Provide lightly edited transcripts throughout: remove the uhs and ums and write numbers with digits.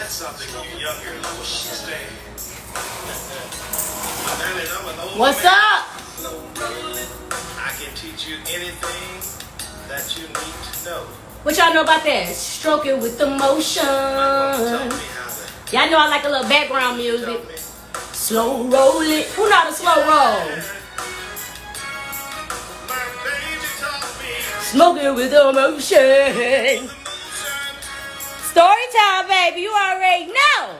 That's something you young girls will understand. What's up? I can teach you anything that you need to know. What y'all know about that? Stroke it with emotion. Y'all know I like a little background music. Slow roll it. Who know how to slow roll? Smoke it with emotion. Story time, baby. You already know.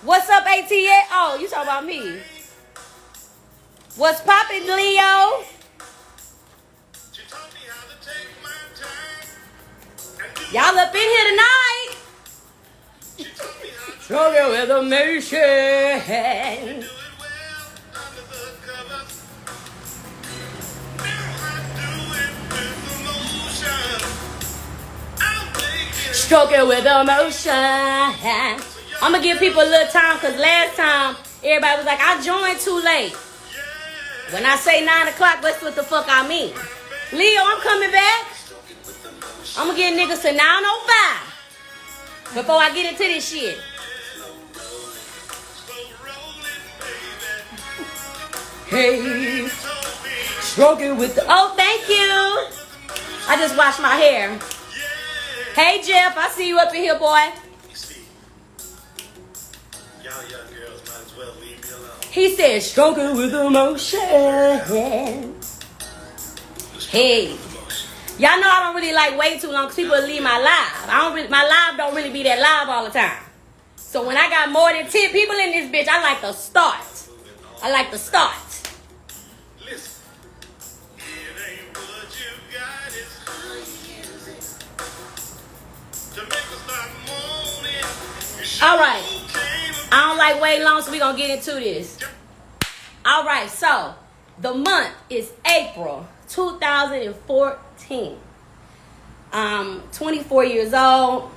What's up, ATA? Oh, you talking about me. What's poppin', Leo? Y'all up in here tonight. Stroke it with emotion. Stroke it with emotion. I'm going to give people a little time because last time everybody was like, I joined too late. When I say 9 o'clock, that's what the fuck I mean. Leo, I'm coming back. I'm going to get niggas to 9:05 before I get into this shit. Hey, stroke it with the... Oh, thank you. I just washed my hair. Hey, Jeff, I see you up in here, boy. Y'all young girls might as well leave me alone. He said, stroke it with emotion. Hey. Y'all know I don't really like wait too long because people leave my live. My live don't really be that live all the time. So when I got more than 10 people in this bitch, I like to start. Listen. It ain't what you got, it's how you use it. To make us start moaning. All right. I don't like waiting long, so we're going to get into this. All right, so the month is April 2014. I'm 24 years old.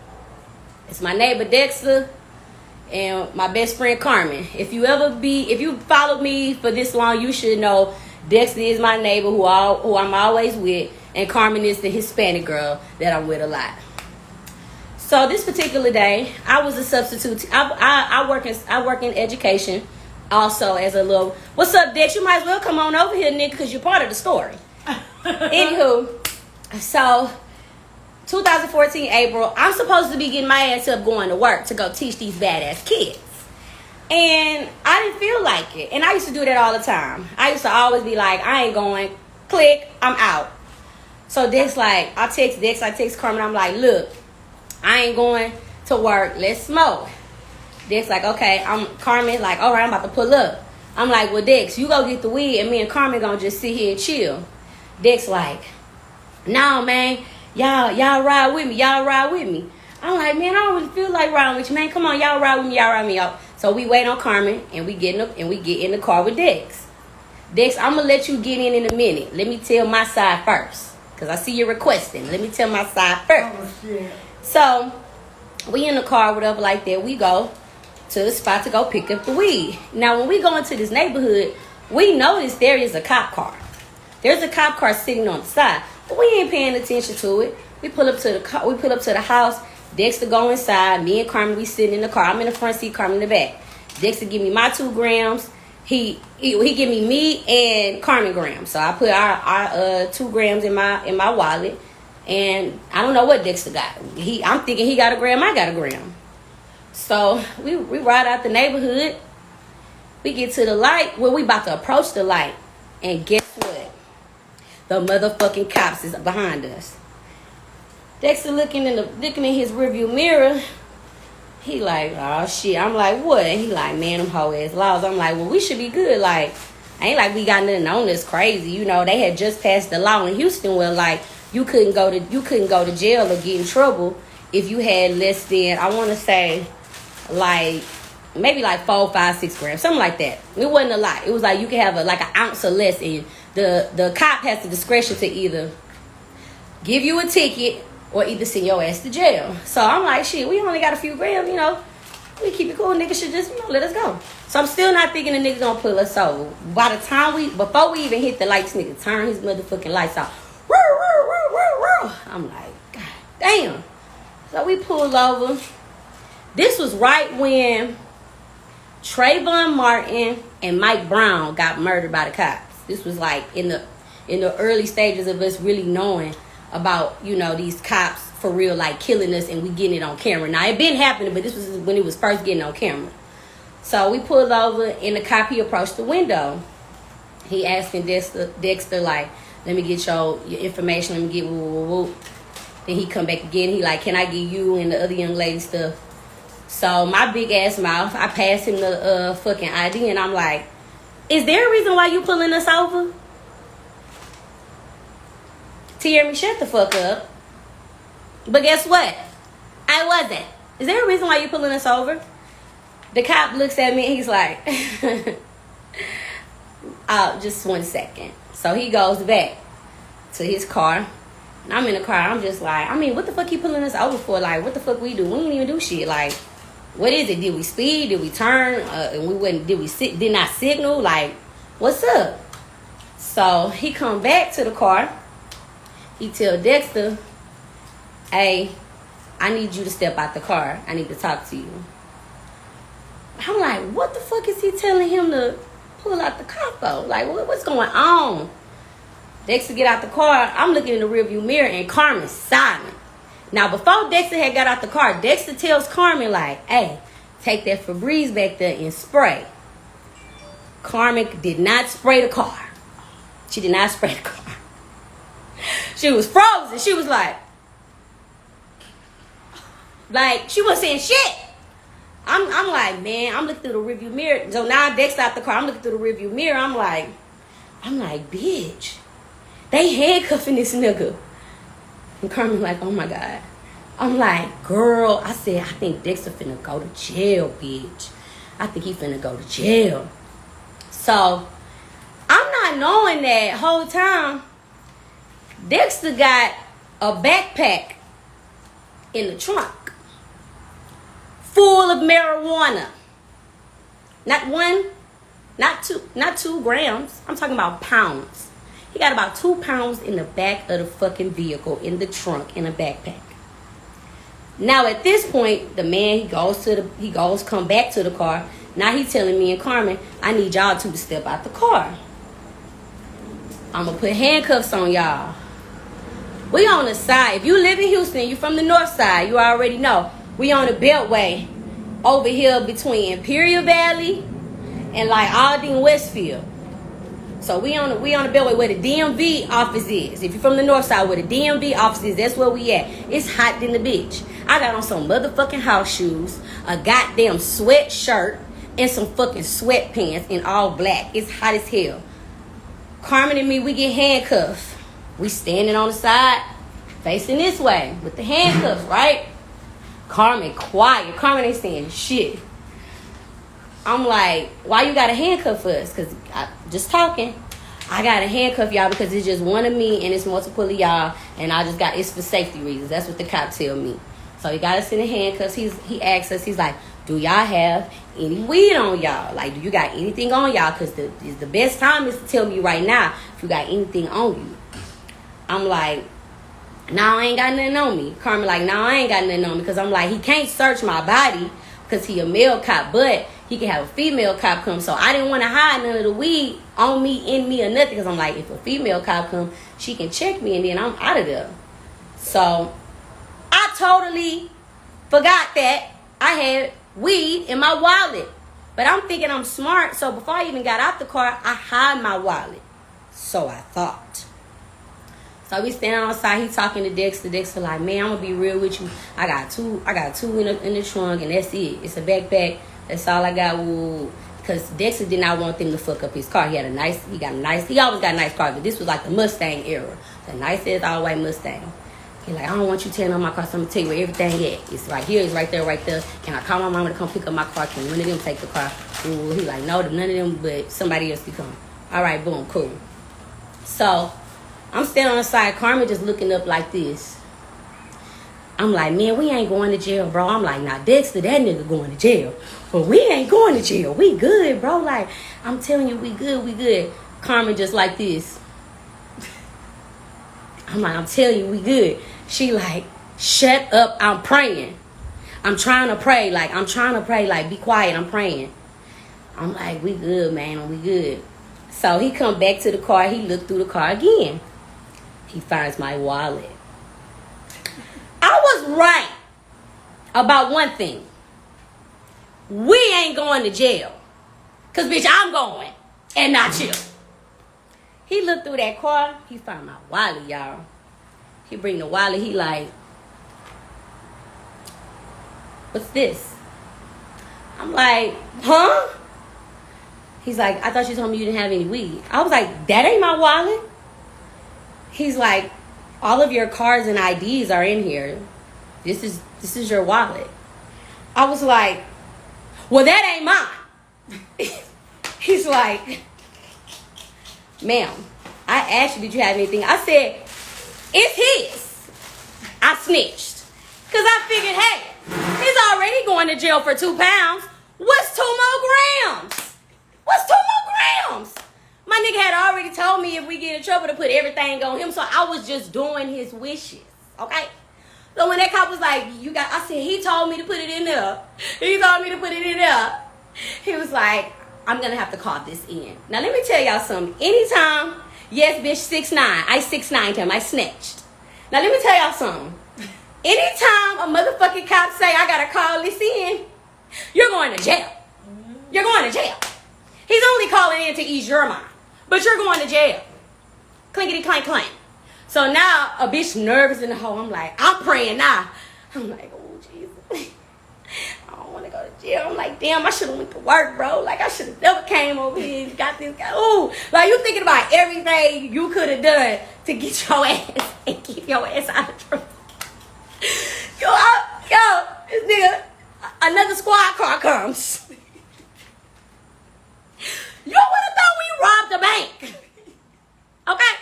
It's my neighbor Dexter and my best friend Carmen. If you followed me for this long, you should know Dexter is my neighbor who I'm always with, and Carmen is the Hispanic girl that I'm with a lot. So this particular day, I was a substitute. I work in education, also as a little. What's up, Dex? You might as well come on over here, nigga, because you're part of the story. Anywho, so 2014 April, I'm supposed to be getting my ass up going to work to go teach these badass kids, and I didn't feel like it. And I used to do that all the time. I used to always be like, I ain't going. Click, I'm out. So Dex like, I text Carmen. I'm like, look. I ain't going to work. Let's smoke. Dex like, okay. Carmen like, all right, I'm about to pull up. I'm like, well, Dex, you go get the weed, and me and Carmen gonna just sit here and chill. Dex like, no, man, y'all ride with me. I'm like, man, I don't really feel like riding with you, man. Come on, y'all ride with me out. So we wait on Carmen, and we get in the car with Dex. Dex, I'm gonna let you get in a minute. Let me tell my side first, cause I see you requesting. Let me tell my side first. Oh, shit. So, we in the car, whatever like that. We go to the spot to go pick up the weed. Now, when we go into this neighborhood, we notice there is a cop car. There's a cop car sitting on the side, but we ain't paying attention to it. We pull up to the car. We pull up to the house. Dexter go inside. Me and Carmen, we sitting in the car. I'm in the front seat, Carmen in the back. Dexter give me my 2 grams. He give me and Carmen grams. So I put our 2 grams in my wallet. And I don't know what Dexter got. I'm thinking he got a gram, I got a gram. So we ride out the neighborhood. We get to the light. Well, we about to approach the light. And guess what? The motherfucking cops is behind us. Dexter looking in his rearview mirror. He like, oh shit. I'm like, what? And he like, man, them hoe ass laws. I'm like, well, we should be good. Like, ain't like we got nothing on us crazy. You know, they had just passed the law in Houston where like you couldn't go to jail or get in trouble if you had less than, I want to say, like maybe like 4, 5, 6 grams, something like that. It wasn't a lot. It was like you could have like an ounce or less, and the cop has the discretion to either give you a ticket or either send your ass to jail. So I'm like, shit, we only got a few grams, you know. We keep it cool. Niggas should just, let us go. So I'm still not thinking the niggas gonna pull us over. By the time before we even hit the lights, nigga turn his motherfucking lights off. I'm like, God damn. So we pulled over. This was right when Trayvon Martin and Mike Brown got murdered by the cops. This was like in the early stages of us really knowing about, you know, these cops for real, like killing us, and we getting it on camera. Now it been happening, but this was when it was first getting on camera. So we pulled over, and the cop, he approached the window. He asking Dexter like, let me get your information, let me get woo. Then he come back again. He like, can I get you and the other young lady stuff? So my big ass mouth, I passed him the fucking ID, and I'm like, is there a reason why you pulling us over? Tiaramy, shut the fuck up. But guess what? I wasn't. Is there a reason why you pulling us over? The cop looks at me and he's like, oh, just 1 second. So he goes back to his car. And I'm in the car. I'm just like, I mean, what the fuck you pulling us over for? Like, what the fuck we do? We didn't even do shit. Like, what is it? Did we speed? Did we turn? And we wouldn't. Did not signal? Like, what's up? So he come back to the car. He tell Dexter, hey, I need you to step out the car. I need to talk to you. I'm like, what the fuck is he telling him to pull out the car for? Like, what's going on? Dexter get out the car. I'm looking in the rearview mirror, and Carmen's silent. Now, before Dexter had got out the car, Dexter tells Carmen, like, hey, take that Febreze back there and spray. Carmen did not spray the car. She did not spray the car. She was frozen. She was like, she wasn't saying shit. I'm like, man, I'm looking through the rearview mirror. So now Dexter out the car. I'm looking through the rearview mirror. I'm like, bitch, they handcuffing this nigga. And Carmen like, oh my God. I'm like, girl, I said, I think Dexter finna go to jail, bitch. I think he finna go to jail. So I'm not knowing that whole time Dexter got a backpack in the trunk full of marijuana. Not 1, not 2, not 2 grams. I'm talking about pounds. He got about 2 pounds in the back of the fucking vehicle, in the trunk, in a backpack. Now at this point, the man, he goes come back to the car. Now he telling me and Carmen, I need y'all two to step out the car. I'm gonna put handcuffs on y'all. We on the side. If you live in Houston, you from the north side, you already know. We on the beltway over here between Imperial Valley and like Aldine Westfield. So we on the beltway where the DMV office is. If you're from the north side, where the DMV office is, that's where we at. It's hot than the bitch. I got on some motherfucking house shoes, a goddamn sweatshirt, and some fucking sweatpants in all black. It's hot as hell. Carmen and me, we get handcuffed. We standing on the side, facing this way with the handcuffs, right? Carmen quiet. Carmen ain't saying shit. I'm like, why you got a handcuff for us? Because I just talking. I got a handcuff y'all because it's just one of me and it's multiple of y'all. And I just got, it's for safety reasons. That's what the cop tell me. So he got us in the handcuffs. He asked us, he's like, do y'all have any weed on y'all? Like, do you got anything on y'all? Because the best time is to tell me right now if you got anything on you. I'm like, nah, I ain't got nothing on me. Carmen like, nah, I ain't got nothing on me. Because I'm like, he can't search my body because he a male cop. But he can have a female cop come. So I didn't want to hide none of the weed on me, in me, or nothing. Because I'm like, if a female cop come, she can check me and then I'm out of there. So I totally forgot that I had weed in my wallet. But I'm thinking I'm smart. So before I even got out the car, I hide my wallet. So I thought. So we standing outside, he talking to Dexter. Dexter like, man, I'm gonna be real with you. I got two in the trunk, and that's it. It's a backpack. That's all I got. Because Dexter did not want them to fuck up his car. He always got a nice car, but this was like the Mustang era. The nice ass all white Mustang. He like, I don't want you tearing on my car, so I'm gonna tell you where everything at. It's right here, it's right there, right there. Can I call my mama to come pick up my car? Can one of them take the car? Ooh, he like, no, none of them, but somebody else can come. All right, boom, cool. So I'm standing on the side, Carmen just looking up like this. I'm like, man, we ain't going to jail, bro. I'm like, nah, Dexter, that nigga going to jail. But we ain't going to jail. We good, bro. Like, I'm telling you, we good. Carmen just like this. I'm like, I'm telling you, we good. She like, Shut up, I'm praying. I'm trying to pray, like, be quiet, I'm praying. I'm like, we good, man, we good. So he come back to the car, he looked through the car again. He finds my wallet. I was right about one thing. We ain't going to jail. Because, bitch, I'm going and not you. He looked through that car. He found my wallet, y'all. He bring the wallet. He like, what's this? I'm like, huh? He's like, I thought you told me you didn't have any weed. I was like, that ain't my wallet. He's like, all of your cards and IDs are in here. This is your wallet. I was like, well, that ain't mine. He's like, ma'am, I asked you, did you have anything? I said, it's his. I snitched. Because I figured, hey, he's already going to jail for 2 pounds. What's 2 more grams? What's 2 more grams? My nigga had already told me if we get in trouble to put everything on him. So I was just doing his wishes. Okay? So when that cop was like, I said, he told me to put it in there. He told me to put it in there. He was like, I'm going to have to call this in. Now, let me tell y'all something. Anytime, yes, bitch, 6'9". I 6'9" him. I snatched. Now, let me tell y'all something. Anytime a motherfucking cop say, I got to call this in, you're going to jail. You're going to jail. He's only calling in to ease your mind. But you're going to jail. Clinkety clank clank. So now a bitch nervous in the hole. I'm like, I'm praying now. I'm like, oh Jesus. I don't want to go to jail. I'm like, damn, I should have went to work, bro. Like I should have never came over here and got this guy. Ooh. Like you thinking about everything you could have done to get your ass and keep your ass out of trouble. Yo, this nigga, another squad car comes. You would have thought we robbed a bank. Okay?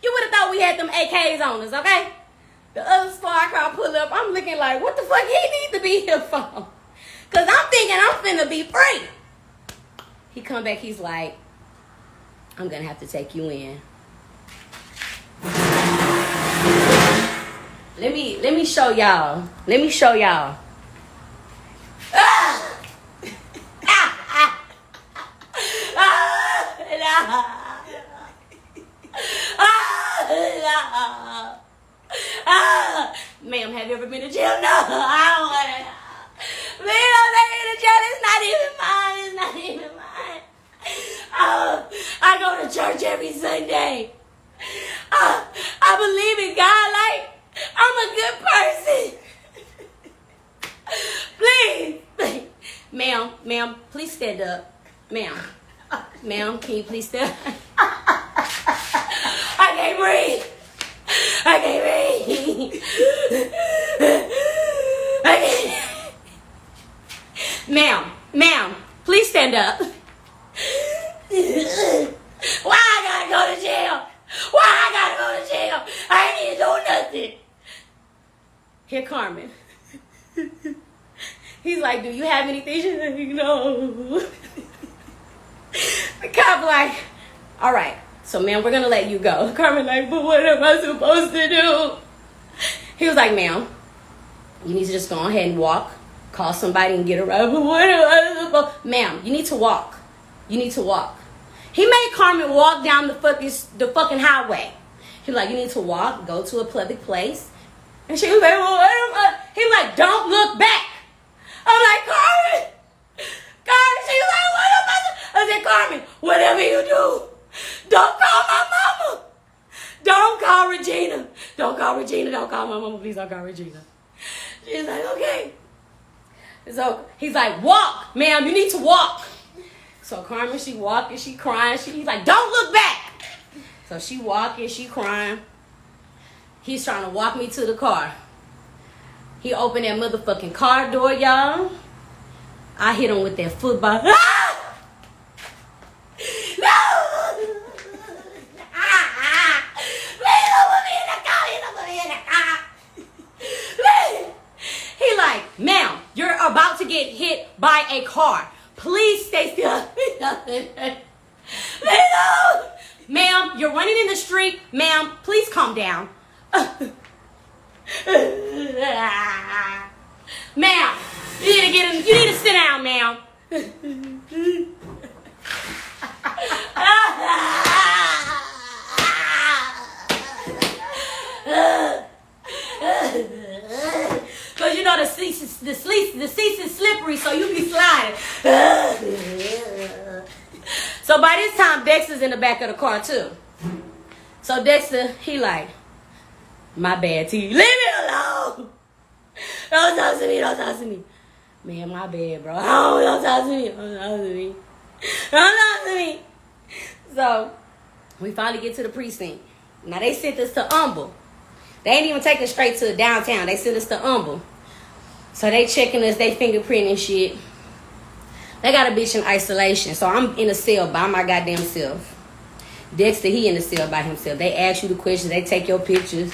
You would have thought we had them AKs on us, okay? The other squad car pull up. I'm looking like, what the fuck he need to be here for? Because I'm thinking I'm finna be free. He come back, he's like, I'm going to have to take you in. Let me show y'all. Let me show y'all. Ma'am, have you ever been to jail? No, I don't want to. Please don't take me to jail. It's not even mine. It's not even mine. I go to church every Sunday. I believe in God. Like, I'm a good person. Please. Ma'am, please stand up. Ma'am, can you please stand up? I can't breathe. Ma'am, please stand up. Why I gotta go to jail? I ain't even doing nothing. Here, Carmen. He's like, do you have anything? She's like, no. The cop like, all right. So, ma'am, we're going to let you go. Carmen like, but what am I supposed to do? He was like, ma'am, you need to just go ahead and walk. Call somebody and get a ride. But what am I supposed to do? Ma'am, you need to walk. He made Carmen walk down the fucking highway. He was like, you need to walk, go to a public place. And she was like, well, what am I? He was like, don't look back. I'm like, Carmen. She was like, what am I? I said, Carmen, whatever you do, don't call my mama. Don't call Regina. Don't call my mama. Please don't call Regina. She's like, okay. So he's like, walk, ma'am. You need to walk. So Carmen, she walking, she crying. He's like, don't look back. So she walking, she crying. He's trying to walk me to the car. He opened that motherfucking car door, y'all. I hit him with that football. Ah! No! Please don't put me in the car. Please. He like, ma'am, you're about to get hit by a car. Please stay still. Please don't. Ma'am, you're running in the street. Ma'am, please calm down. Ma'am, you need to sit down, ma'am. Cause you know the seats is slippery, so you be sliding. So by this time, Dexter's in the back of the car too. So Dexter, he like, my bad, T. Leave me alone. Don't talk to me. Don't talk to me. Man, my bad, bro. Don't talk to me. Don't talk to me. Don't talk to me. So we finally get to the precinct. Now they sent us to Humble. They ain't even take us straight to downtown. They sent us to Humble. So they checking us, they fingerprinting shit. They got a bitch in isolation. So I'm in a cell by my goddamn self. Dexter, he in the cell by himself. They ask you the questions. They take your pictures.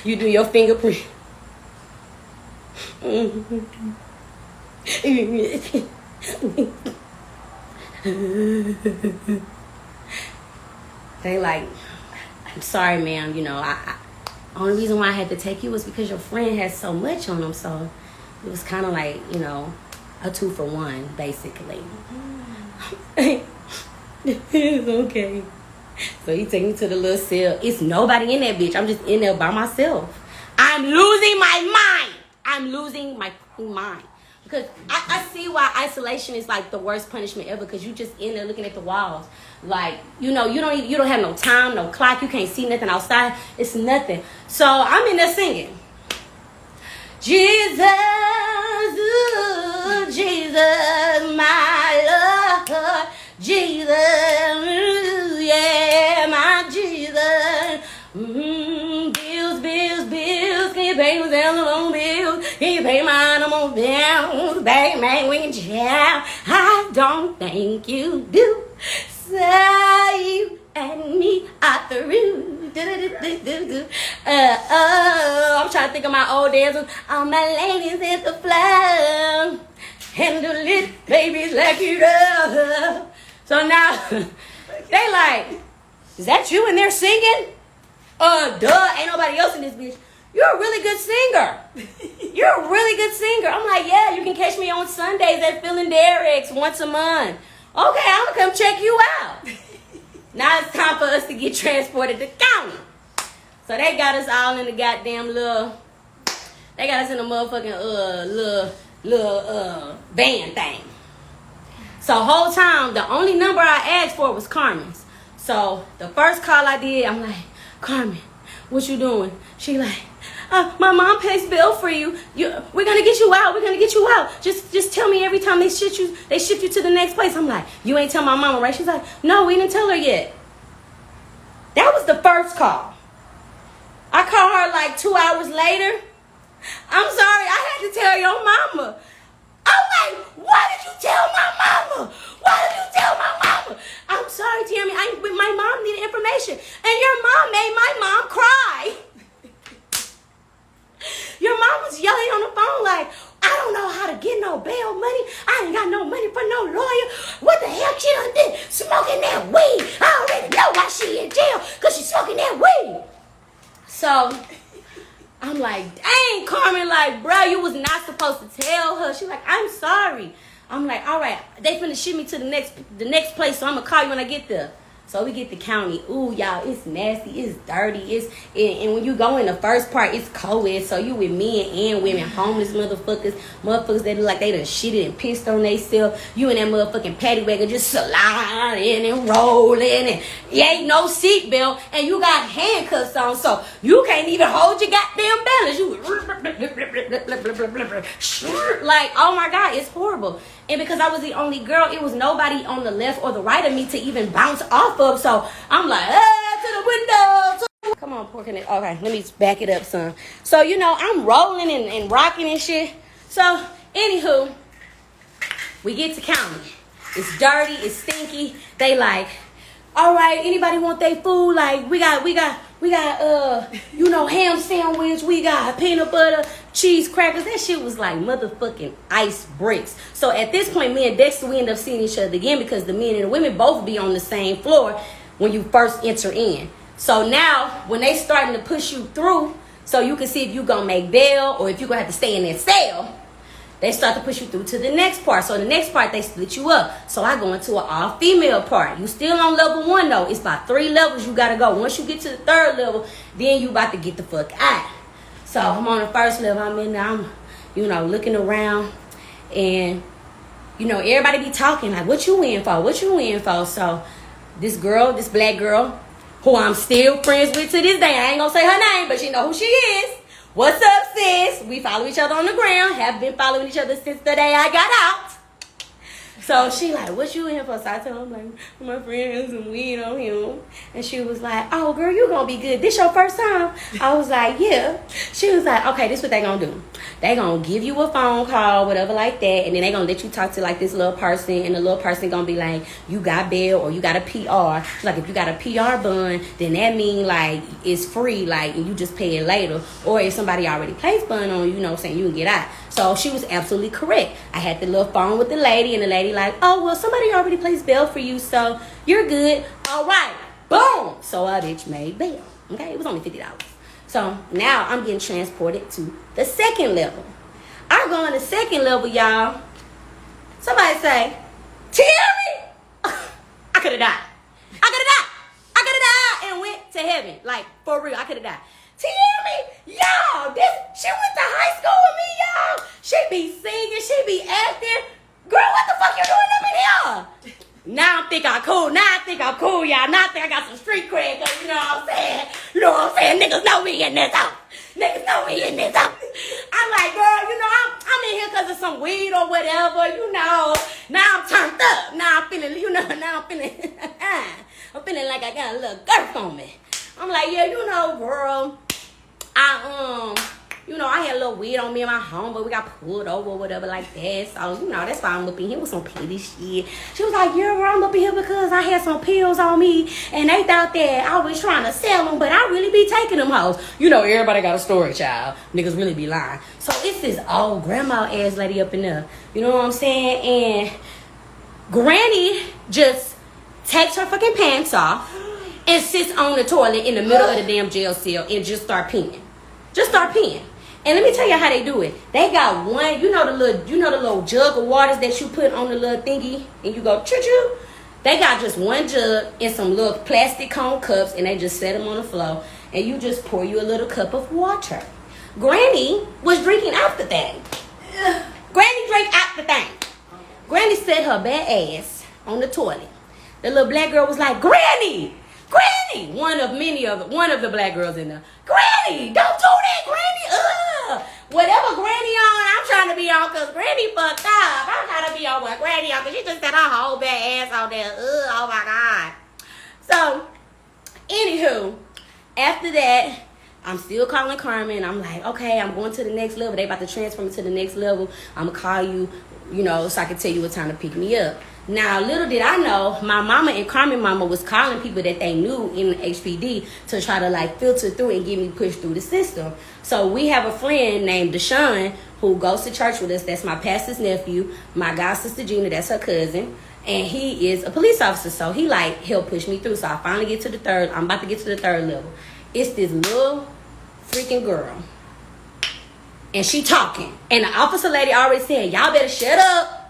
You do your fingerprint. They like, I'm sorry, ma'am. You know, I only reason why I had to take you was because your friend has so much on him. So it was kind of like, you know, a 2-for-1, basically. It's okay. So he take me to the little cell. It's nobody in that bitch. I'm just in there by myself. I'm losing my mind. I'm losing my fucking mind. Because I see why isolation is like the worst punishment ever. Because you just in there looking at the walls. Like, you know, you don't have no time, no clock. You can't see nothing outside. It's nothing. So I'm in there singing. Jesus, ooh, Jesus, my Lord. Jesus, ooh, yeah, my Jesus. Bills. Can you pay my telephone bills? Can you pay my animal bills? Baby, man, we can chat. I don't think you do. So you and me are through. I'm trying to think of my old dancers. All my ladies at the floor. Handle it, babies, like you do. So now, they like, is that you in there singing? Duh, ain't nobody else in this bitch. You're a really good singer. You're a really good singer. I'm like, yeah, you can catch me on Sundays at Phil and Derek's once a month. Okay, I'm going to come check you out. Now it's time for us to get transported to county. So they got us all in the goddamn they got us in the motherfucking little van thing. So whole time, the only number I asked for was Carmen's. So the first call I did, I'm like, Carmen, what you doing? She like, my mom pays bill for you. We're gonna get you out. We're gonna get you out. Just tell me every time they shift you to the next place. I'm like, you ain't tell my mama, right? She's like, no, we didn't tell her yet. That was the first call. I called her like 2 hours later. I'm sorry, I had to tell your mama. I'm like, why did you tell my mama? Why did you tell my mama? I'm sorry, Tiaramy. My mom needed information. And your mom made my mom cry. Your mom was yelling on the phone like, I don't know how to get no bail money. I ain't got no money for no lawyer. What the hell she done did? Smoking that weed. I already know why she in jail. Because she's smoking that weed. So I'm like, dang, Carmen, like, bro, you was not supposed to tell her. She's like, I'm sorry. I'm like, all right, they finna ship me to the next place, so I'm gonna call you when I get there. So we get to county. Ooh, y'all, it's nasty, it's dirty, and when you go in the first part, it's co-ed, so you with men and women, homeless motherfuckers that look like they done shitted and pissed on themselves. You in that motherfucking paddy wagon just sliding and rolling, and you ain't no seatbelt, and you got handcuffs on, so you can't even hold your goddamn balance. You like, oh my God, it's horrible. And because I was the only girl, it was nobody on the left or the right of me to even bounce off of. So I'm like, to the window. Come on, porking it. Okay, let me back it up, son. So, you know, I'm rolling and rocking and shit. So, anywho, we get to county. It's dirty. It's stinky. They like, all right, anybody want their food? Like, we got, you know, ham sandwich. We got peanut butter, cheese crackers. That shit was like motherfucking ice bricks. So at this point, me and Dexter, we end up seeing each other again because the men and the women both be on the same floor when you first enter in. So now, when they starting to push you through, so you can see if you gonna make bail or if you gonna have to stay in that cell, they start to push you through to the next part. So the next part, they split you up. So I go into an all-female part. You still on level 1, though. It's about 3 levels you got to go. Once you get to the 3rd level, then you about to get the fuck out. So I'm on the 1st level. I'm in there. I'm, looking around. And, everybody be talking. Like, what you in for? What you in for? So this black girl, who I'm still friends with to this day. I ain't going to say her name, but she know who she is. What's up, sis? We follow each other on the ground. Have been following each other since the day I got out. So she like, what you in for? So I told her, I'm like, my friend has some weed on him. And she was like, oh, girl, you gonna be good. This your first time? I was like, yeah. She was like, okay, this what they gonna do. They gonna give you a phone call, whatever like that, and then they gonna let you talk to like this little person, and the little person gonna be like, you got bail or you got a PR. She's like, if you got a PR bond, then that mean like it's free, like, and you just pay it later. Or if somebody already placed bond on you, you know what I'm saying, you can get out. So she was absolutely correct. I had the little phone with the lady, and the lady like, oh, well, somebody already placed bail for you, so you're good. All right, boom. So a bitch made bail. Okay, it was only $50. So now I'm getting transported to the 2nd level. I go on the 2nd level, y'all. Somebody say, Tiaramy! I could have died. I could have died and went to heaven. Like, for real, I could have died. Tiaramy, y'all, she went to high school with me, y'all. She be singing, she be acting. Girl, what the fuck you doing up in here? Now I think I'm cool. Y'all. Now I think I got some street cred, cause you know what I'm saying? Niggas know me in this house. I'm like, girl, I'm in here cause of some weed or whatever, Now I'm turned up. Now I'm feeling, I'm feeling like I got a little girth on me. I'm like, yeah, girl, I had a little weed on me and my homeboy. We got pulled over or whatever like that. So, that's why I'm up in here with some petty shit. She was like, yeah, well, I'm up in here because I had some pills on me and they thought that I was trying to sell them, but I really be taking them hoes. Everybody got a story, child. Niggas really be lying. So it's this old grandma ass lady up in there. You know what I'm saying? And Granny just takes her fucking pants off and sits on the toilet in the middle of the damn jail cell and just start peeing. And let me tell you how they do it. They got one, the little jug of waters that you put on the little thingy and you go choo-choo. They got just one jug and some little plastic cone cups and they just set them on the floor and you just pour you a little cup of water. Granny was drinking out the thing. Granny drank out the thing. Granny set her bad ass on the toilet. The little black girl was like, Granny! One of the black girls in there. Granny, don't do that, Granny. Whatever Granny on, I'm trying to be on because Granny fucked up. I'm trying to be on what Granny on because she just set her whole bad ass on there. Oh my God. So, anywho, after that, I'm still calling Carmen. I'm like, okay, I'm going to the next level. They about to transfer me to the next level. I'm going to call you, so I can tell you what time to pick me up. Now, little did I know, my mama and Carmen mama was calling people that they knew in HPD to try to filter through and get me pushed through the system. So we have a friend named Deshaun who goes to church with us. That's my pastor's nephew. My god sister Gina, that's her cousin. And he is a police officer. So he helped push me through. So I finally get to the 3rd. I'm about to get to the 3rd level. It's this little freaking girl. And she talking. And the officer lady already said, y'all better shut up.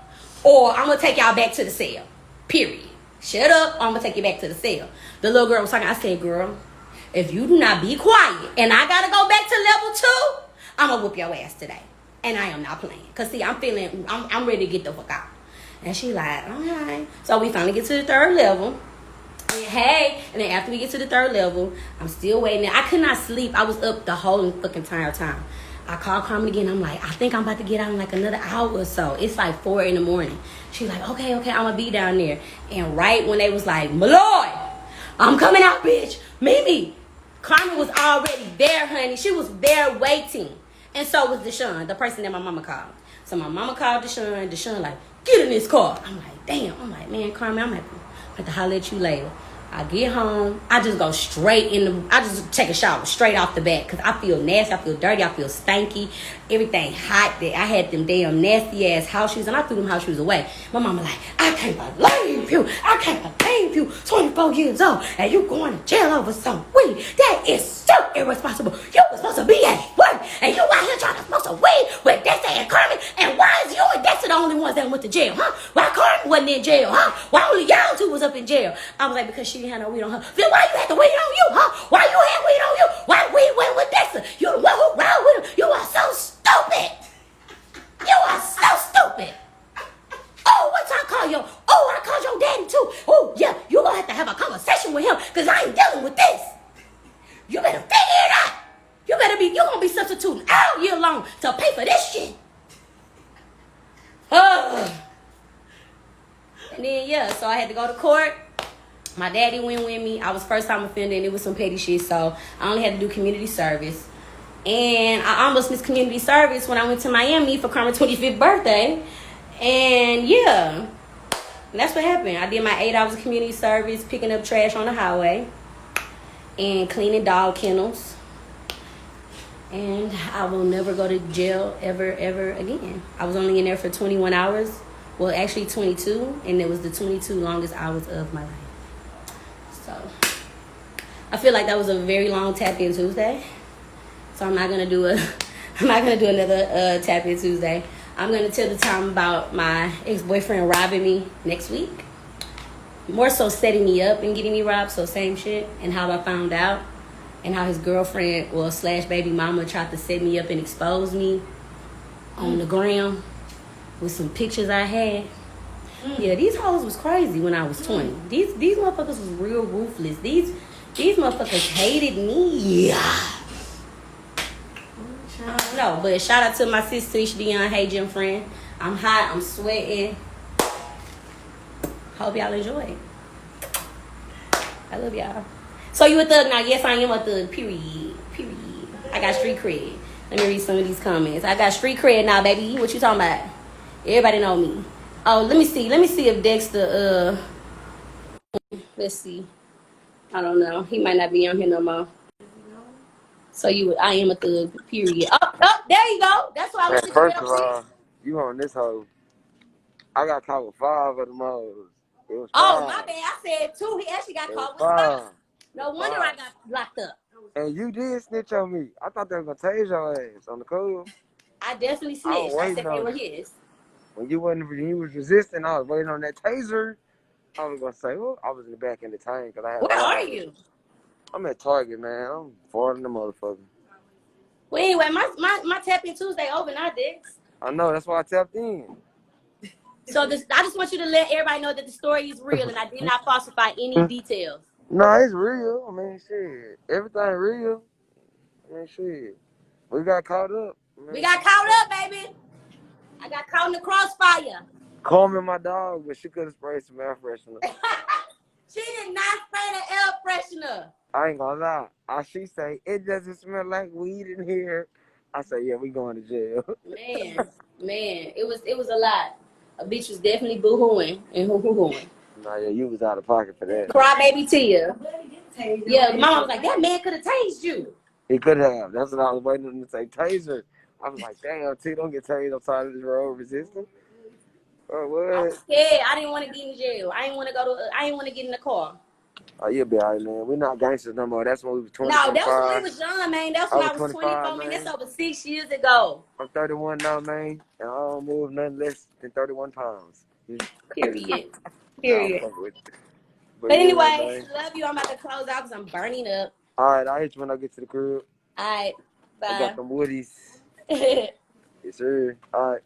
Or I'm going to take y'all back to the cell. Period. Shut up. Or I'm going to take you back to the cell. The little girl was talking. I said, girl, if you do not be quiet and I got to go back to level 2, I'm going to whoop your ass today. And I am not playing. Because, see, I'm ready to get the fuck out. And she like, all right. So we finally get to the 3rd level. And hey. And then after we get to the 3rd level, I'm still waiting. I could not sleep. I was up the whole fucking entire time. I called Carmen again. I'm like, I think I'm about to get out in another hour or so. It's 4 in the morning. She's like, okay, I'm going to be down there. And right when they was like, Malloy, I'm coming out, bitch. Mimi. Carmen was already there, honey. She was there waiting. And so was Deshaun, the person that my mama called. So my mama called Deshaun. Deshaun like, get in this car. I'm like, damn. I'm like, man, Carmen, I'm going to have to holler at you later. I get home. I just go straight in the. I just take a shower straight off the bat because I feel nasty. I feel dirty. I feel stanky. Everything hot. That I had them damn nasty ass house shoes, and I threw them house shoes away. My mama like, I can't believe you. I can't believe you. 24 years old and you going to jail over some weed. That is so irresponsible. You were supposed to be at work and you out here trying to smoke some weed with Dexter and Carmen. And why is you and Dexter the only ones that went to jail, huh? Why Carmen wasn't in jail, huh? Why only y'all two was up in jail? I was like, because she didn't have no weed on her. Then why you had the weed on you, huh? Why you had weed on you? Why weed went with Dexter? You the one who rode with him. You are so stupid. You are so stupid. Oh, what time I call you? Oh, I called your daddy too. Oh, yeah, you gonna have a conversation with him because I ain't dealing with this. You better figure it out. You're gonna be substituting all year long to pay for this shit. And then, yeah, so I had to go to court. My daddy went with me. I was first time offender and it was some petty shit, so I only had to do community service. And I almost missed community service when I went to Miami for Carmen's 25th birthday. And yeah, that's what happened. I did my 8 hours of community service, picking up trash on the highway and cleaning dog kennels. And I will never go to jail ever again. I was only in there for 21 hours. Well, actually 22, and it was the 22 longest hours of my life. So I feel like that was a very long TapIN Tuesday. So I'm not gonna do another TapIN Tuesday. I'm gonna tell the time about my ex-boyfriend robbing me next week. More so setting me up and getting me robbed, so same shit, and how I found out. And how his girlfriend, / baby mama, tried to set me up and expose me on the gram with some pictures I had. Yeah, these hoes was crazy when I was 20. These motherfuckers was real ruthless. These motherfuckers hated me. I don't know, but shout out to my sister, Dion. Hey, gym friend. I'm hot. I'm sweating. Hope y'all enjoy it. I love y'all. So you a thug now? Yes, I am a thug. Period. I got street cred. Let me read some of these comments. I got street cred now, baby. What you talking about? Everybody know me. Oh, let me see. Let me see if Dexter. Let's see. I don't know. He might not be on here no more. So I am a thug. Period. Oh, there you go. That's why I went to jail. First of all, you on this hoe. I got caught with 5 of them hoes. It was 5. Oh, my bad. I said 2. He actually got caught with 5. No wonder I got locked up. And you did snitch on me. I thought they were going to tase your ass on the cool. I definitely snitched. I said they were his. When you was resisting, I was waiting on that taser. I was going to say, well, I was in the back in the tank. Where are you? I'm at Target, man. I'm farting the motherfucker. Well, anyway, my TapIN Tuesday over now, Dex. I know. That's why I tapped in. So I just want you to let everybody know that the story is real and I did not falsify any details. No, it's real. I mean, shit. Everything real. I mean, shit. We got caught up. Man. We got caught up, baby. I got caught in the crossfire. Combing my dog, but she could have sprayed some air freshener. She did not spray the air freshener. I ain't gonna lie. She say, it doesn't smell like weed in here. I say, yeah, we going to jail. Man, it was a lot. A bitch was definitely boo-hooing and hoo-hoo-hooing. Nah, yeah, you was out of pocket for that. Cry baby Tia. Yeah, mama was like, that man could have tased you. He could have. That's what I was waiting on to say, taser. I was like, damn, T, don't get tased on side of this road resistant. Oh, what? I was scared. I didn't want to get in jail. I didn't want to get in the car. Oh, you'll be all right, man. We're not gangsters no more. That's when we was 20. No, that was when we was young, man. That's when I was 24, man. That's over 6 years ago. I'm 31 now, man, and I don't move nothing less than 31 pounds. Period. But anyway, love you. I'm about to close out because I'm burning up. All right, I'll hit you when I get to the crib. All right, bye. I got some woodies. Yes, sir. All right.